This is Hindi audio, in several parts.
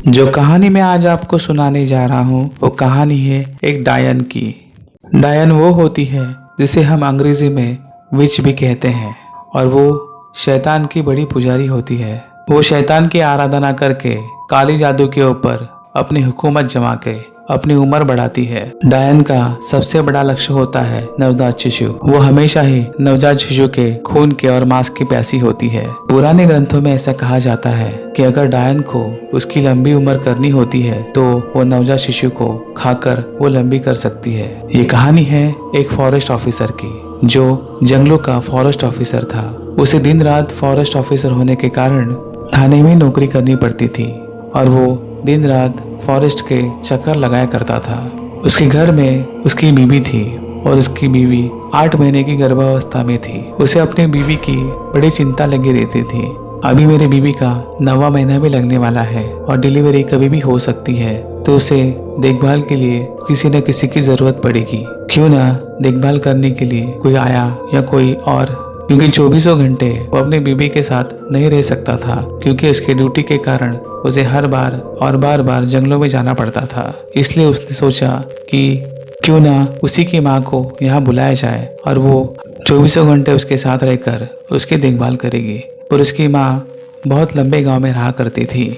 जो कहानी मैं आज आपको सुनाने जा रहा हूँ वो कहानी है एक डायन की। डायन वो होती है जिसे हम अंग्रेजी में विच भी कहते हैं और वो शैतान की बड़ी पुजारी होती है। वो शैतान की आराधना करके काली जादू के ऊपर अपनी हुकूमत जमा के अपनी उम्र बढ़ाती है। डायन का सबसे बड़ा लक्ष्य होता है नवजात शिशु। वो हमेशा ही नवजात शिशु के खून के और मांस की प्यासी होती है। पुराने ग्रंथों में ऐसा कहा जाता है कि अगर डायन को उसकी लंबी उम्र करनी होती है तो वो नवजात शिशु को खाकर वो लंबी कर सकती है। ये कहानी है एक फॉरेस्ट ऑफिसर की जो जंगलों का फॉरेस्ट ऑफिसर था। उसे दिन रात फॉरेस्ट ऑफिसर होने के कारण थाने में नौकरी करनी पड़ती थी और वो दिन रात फॉरेस्ट के चक्कर लगाया करता था। उसके घर में उसकी बीवी थी और उसकी बीवी 8 महीने की गर्भावस्था में थी। उसे अपनी बीवी की बड़ी चिंता लगी रहती थी। अभी मेरी बीवी का 9वां महीना भी लगने वाला है और डिलीवरी कभी भी हो सकती है, तो उसे देखभाल के लिए किसी न किसी की जरूरत पड़ेगी। क्यों ना देखभाल करने के लिए कोई आया या कोई और, क्योंकि 24 घंटे वो अपनी बीवी के साथ नहीं रह सकता था, क्योंकि उसके ड्यूटी के कारण उसे हर बार और बार बार जंगलों में जाना पड़ता था। इसलिए उसने सोचा कि क्यों ना उसी की माँ को यहाँ बुलाया जाए और वो 24 घंटे उसके साथ रहकर उसकी देखभाल करेगी। पर उसकी माँ बहुत लंबे गांव में रहा करती थी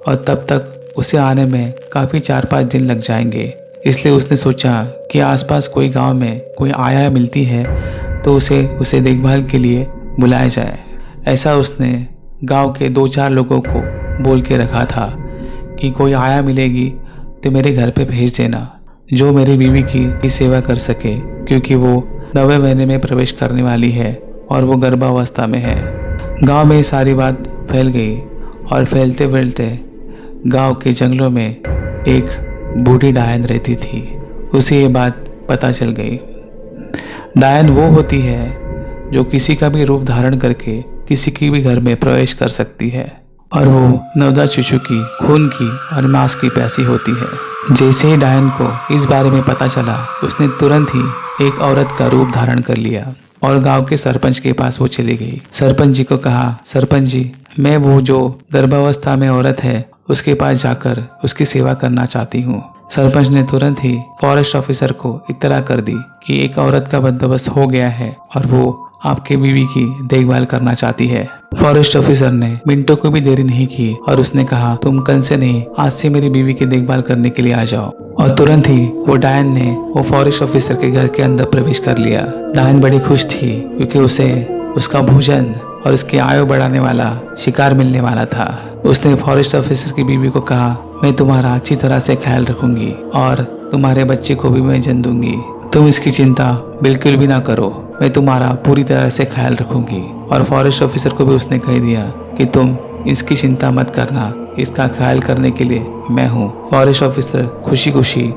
और तब तक उसे आने में काफ़ी 4-5 दिन लग जाएंगे। इसलिए उसने सोचा कि आसपास कोई गांव में कोई आया मिलती है तो उसे देखभाल के लिए बुलाया जाए। ऐसा उसने गांव के 2-4 लोगों को बोल के रखा था कि कोई आया मिलेगी तो मेरे घर पे भेज देना, जो मेरी बीवी की सेवा कर सके, क्योंकि वो 9वें महीने में प्रवेश करने वाली है और वो गर्भावस्था में है। गांव में सारी बात फैल गई और फैलते फैलते गांव के जंगलों में एक बूढ़ी डायन रहती थी। उसे ये बात पता चल गई। डायन वो होती है जो किसी का भी रूप धारण करके किसी की भी घर में प्रवेश कर सकती है और वो नवजात शिशु की खून की और मांस की प्यासी होती है। जैसे ही डायन को इस बारे में पता चला, उसने तुरंत ही एक औरत का रूप धारण कर लिया और गांव के सरपंच के पास वो चली गई। सरपंच जी को कहा, सरपंच जी, मैं वो जो गर्भावस्था में औरत है उसके पास जाकर उसकी सेवा करना चाहती हूँ। सरपंच ने तुरंत ही फॉरेस्ट ऑफिसर को इत्तला कर दी कि एक औरत का बंदोबस्त हो गया है और वो आपके बीवी की देखभाल करना चाहती है। फॉरेस्ट ऑफिसर ने मिनटों को भी देरी नहीं की और उसने कहा, तुम कल से नहीं, आज से मेरी बीवी की देखभाल करने के लिए आ जाओ। और तुरंत ही वो डायन ने वो फॉरेस्ट ऑफिसर के घर के अंदर प्रवेश कर लिया। डायन बड़ी खुश थी क्योंकि उसे उसका भोजन और उसकी आयु बढ़ाने वाला शिकार मिलने वाला था। उसने फॉरेस्ट ऑफिसर की बीवी को कहा, मैं तुम्हारा अच्छी तरह से ख्याल रखूंगी और तुम्हारे बच्चे को भी मैं जन्म दूंगी। तुम इसकी चिंता बिल्कुल भी ना करो, मैं तुम्हारा पूरी तरह से ख्याल रखूंगी। और फॉरेस्ट ऑफिसर को भी उसने कह दिया कि तुम इसकी चिंता मत करना, इसका ख्याल करने के लिए मैं हूँ। फॉरेस्ट ऑफिसर खुशी खुशी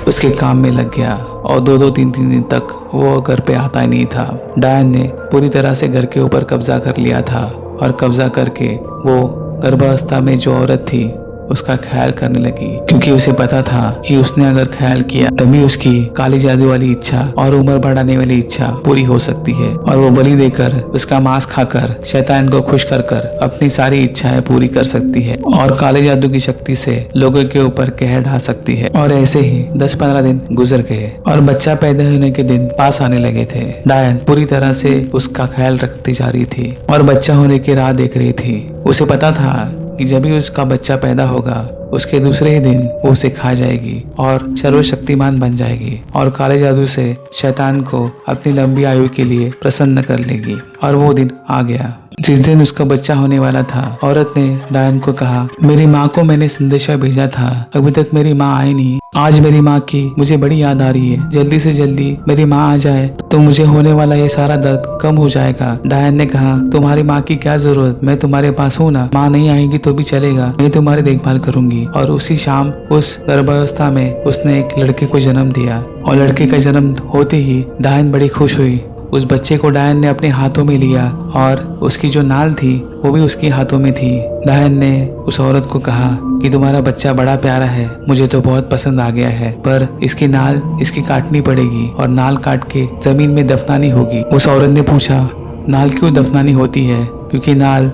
उसके काम में लग गया और 2-3 दिन तक वो घर पे आता ही नहीं था। डायन ने पूरी तरह से घर के ऊपर कब्जा कर लिया था और कब्जा करके वो गर्भावस्था में जो औरत थी उसका ख्याल करने लगी, क्योंकि उसे पता था कि उसने अगर ख्याल किया तभी उसकी काली जादू वाली इच्छा और उम्र बढ़ाने वाली इच्छा पूरी हो सकती है और वो बलि देकर उसका मांस खाकर शैतान को खुश कर अपनी सारी इच्छाएं पूरी कर सकती है और काले जादू की शक्ति से लोगों के ऊपर कहर ढा सकती है। और ऐसे ही 10-15 दिन गुजर गए और बच्चा पैदा होने के दिन पास आने लगे थे। डायन पूरी तरह से उसका ख्याल रखती जा रही थी और बच्चा होने की राह देख रही थी। उसे पता था कि जब भी उसका बच्चा पैदा होगा उसके दूसरे ही दिन वो उसे खा जाएगी और सर्वशक्तिमान बन जाएगी और काले जादू से शैतान को अपनी लंबी आयु के लिए प्रसन्न कर लेगी। और वो दिन आ गया जिस दिन उसका बच्चा होने वाला था। औरत ने डायन को कहा, मेरी माँ को मैंने संदेशा भेजा था, अभी तक मेरी माँ आई नहीं। आज मेरी माँ की मुझे बड़ी याद आ रही है, जल्दी से जल्दी मेरी माँ आ जाए तो मुझे होने वाला ये सारा दर्द कम हो जाएगा। डायन ने कहा, तुम्हारी माँ की क्या जरूरत, मैं तुम्हारे पास हूँ ना, माँ नहीं आएगी तो भी चलेगा, मैं तुम्हारी देखभाल करूंगी। और उसी शाम उस गर्भावस्था में उसने एक लड़के को जन्म दिया और लड़के का जन्म होते ही डायन बड़ी खुश हुई। उस बच्चे को डायन ने अपने हाथों में लिया और उसकी जो नाल थी वो भी उसके हाथों में थी। डायन ने उस औरत को कहा कि तुम्हारा बच्चा बड़ा प्यारा है, मुझे तो बहुत पसंद आ गया है, पर इसकी नाल इसकी काटनी पड़ेगी और नाल काट के जमीन में दफनानी होगी। उस औरत ने पूछा, नाल क्यों दफनानी होती है? क्योंकि नाल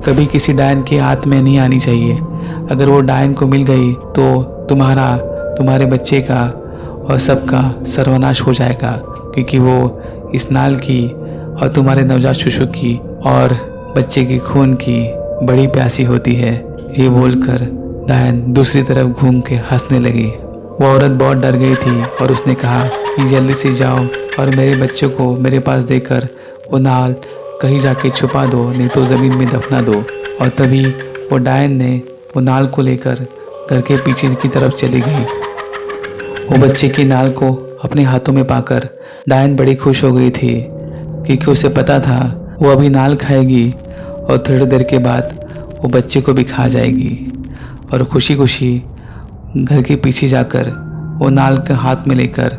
कभी किसी डायन के हाथ में नहीं आनी चाहिए। अगर वो डायन को मिल गई तो तुम्हारे बच्चे का और सबका सर्वनाश हो जाएगा, क्योंकि वो इस नाल की और तुम्हारे नवजात शिशु की और बच्चे की खून की बड़ी प्यासी होती है। ये बोलकर डायन दूसरी तरफ घूम के हंसने लगी। वो औरत बहुत डर गई थी और उसने कहा कि जल्दी से जाओ और मेरे बच्चों को मेरे पास देकर वो नाल कहीं जाके छुपा दो, नहीं तो ज़मीन में दफना दो। और तभी वो डायन ने वो नाल को लेकर घर के पीछे की तरफ चली गई। वो बच्चे की नाल को अपने हाथों में पाकर डायन बड़ी खुश हो गई थी, क्योंकि उसे पता था वो अभी नाल खाएगी और थोड़ी देर के बाद वो बच्चे को भी खा जाएगी। और खुशी खुशी घर के पीछे जाकर वो नाल के हाथ में लेकर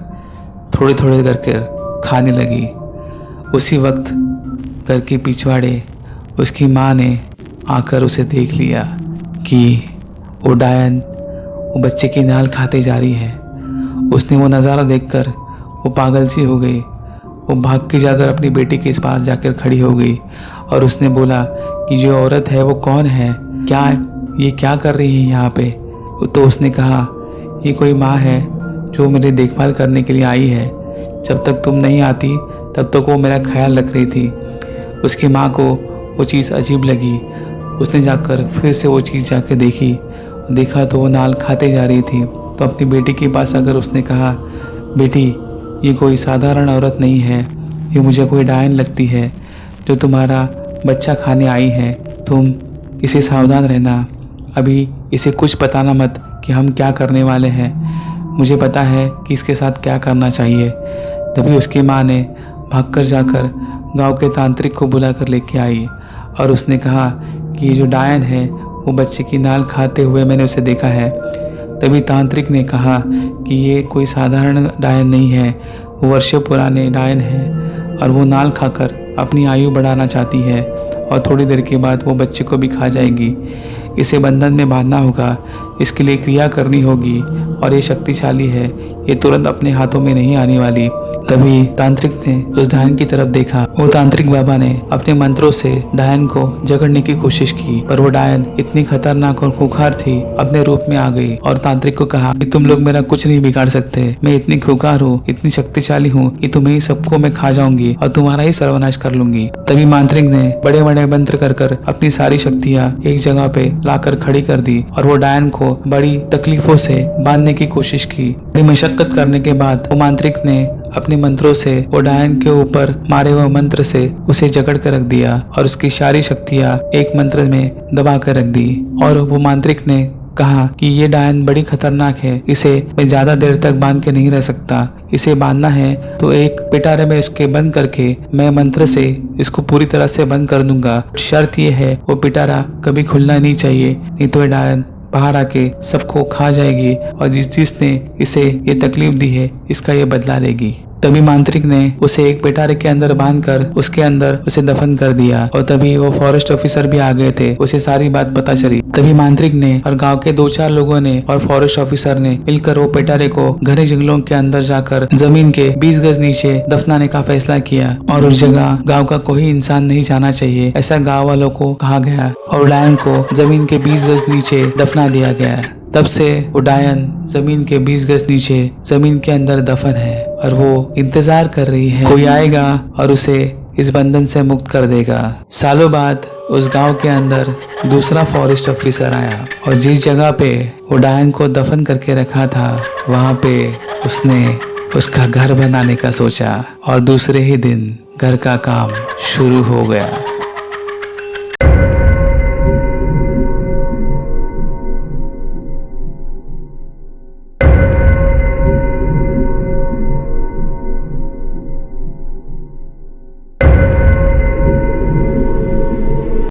थोड़े थोड़े करके खाने लगी। उसी वक्त घर के पिछवाड़े उसकी माँ ने आकर उसे देख लिया कि वो डायन वो बच्चे की नाल खाते जा रही है। उसने वो नज़ारा देखकर वो पागल सी हो गई। वो भाग के जाकर अपनी बेटी के पास जाकर खड़ी हो गई और उसने बोला कि जो औरत है वो कौन है, ये क्या कर रही है यहाँ पे। तो उसने कहा ये कोई माँ है जो मेरी देखभाल करने के लिए आई है। जब तक तुम नहीं आती तब तक वो मेरा ख्याल रख रही थी। उसकी माँ को वो चीज़ अजीब लगी। उसने जाकर फिर से वो चीज़ जाकर देखा तो वो नाल खाते जा रही थी। तो अपनी बेटी के पास आकर उसने कहा, बेटी ये कोई साधारण औरत नहीं है, ये मुझे कोई डायन लगती है जो तुम्हारा बच्चा खाने आई है। तुम इसे सावधान रहना, अभी इसे कुछ बताना मत कि हम क्या करने वाले हैं। मुझे पता है कि इसके साथ क्या करना चाहिए। तभी उसकी माँ ने भागकर जाकर गांव के तांत्रिक को बुलाकर लेके आई और उसने कहा कि ये जो डायन है वो बच्चे की नाल खाते हुए मैंने उसे देखा है। तभी तांत्रिक ने कहा कि ये कोई साधारण डायन नहीं है, वो वर्षों पुराने डायन है और वो नाल खाकर अपनी आयु बढ़ाना चाहती है और थोड़ी देर के बाद वो बच्चे को भी खा जाएगी। इसे बंधन में बांधना होगा, इसके लिए क्रिया करनी होगी और ये शक्तिशाली है, ये तुरंत अपने हाथों में नहीं आने वाली। तभी तांत्रिक ने उस डायन की तरफ देखा। वो तांत्रिक बाबा ने अपने मंत्रों से डायन को जकड़ने की कोशिश की, पर वो डायन इतनी खतरनाक और खूंखार थी, अपने रूप में आ गई और तांत्रिक को कहा कि तुम लोग मेरा कुछ नहीं बिगाड़ सकते। मैं इतनी खूंखार हूँ, इतनी शक्तिशाली हूँ कि तुम्हें ही सबको मैं खा जाऊंगी और तुम्हारा ही सर्वनाश कर लूंगी। तभी मांत्रिक ने बड़े बड़े मंत्र कर अपनी सारी शक्तियाँ एक जगह पे लाकर खड़ी कर दी और वो डायन को बड़ी तकलीफों से बांधने की कोशिश की। बड़ी मशक्कत करने के बाद वो मांत्रिक ने अपने मंत्रों से वो डायन के ऊपर मारे हुए मंत्र से उसे जकड़ कर रख दिया और उसकी सारी शक्तियाँ एक मंत्र में दबा कर रख दी। और वो मांत्रिक ने कहा कि ये डायन बड़ी खतरनाक है, इसे मैं ज्यादा देर तक बांध के नहीं रह सकता। इसे बांधना है तो एक पिटारे में इसके बंद करके मैं मंत्र से इसको पूरी तरह से बंद कर दूंगा। शर्त ये है वो पिटारा कभी खुलना नहीं चाहिए, नहीं तो ये डायन बाहर आके सबको खा जाएगी और जिसने इसे ये तकलीफ दी है इसका ये बदला लेगी। तभी मांत्रिक ने उसे एक पिटारे के अंदर बांधकर उसके अंदर उसे दफन कर दिया और तभी वो फॉरेस्ट ऑफिसर भी आ गए थे, उसे सारी बात पता चली। तभी मांत्रिक ने और गांव के 2-4 लोगों ने और फॉरेस्ट ऑफिसर ने मिलकर वो पिटारे को घने जंगलों के अंदर जाकर जमीन के 20 गज नीचे दफनाने का फैसला किया और उस जगह गाँव का कोई इंसान नहीं जाना चाहिए, ऐसा गाँव वालों को कहा गया और डायन को जमीन के 20 गज नीचे दफना दिया गया। तब से वो डायन जमीन के 20 गज नीचे जमीन के अंदर दफन है और वो इंतजार कर रही है कोई आएगा और उसे इस बंधन से मुक्त कर देगा। सालों बाद उस गांव के अंदर दूसरा फॉरेस्ट ऑफिसर आया और जिस जगह पे वो डायन को दफन करके रखा था वहां पे उसने उसका घर बनाने का सोचा और दूसरे ही दिन घर का काम शुरू हो गया।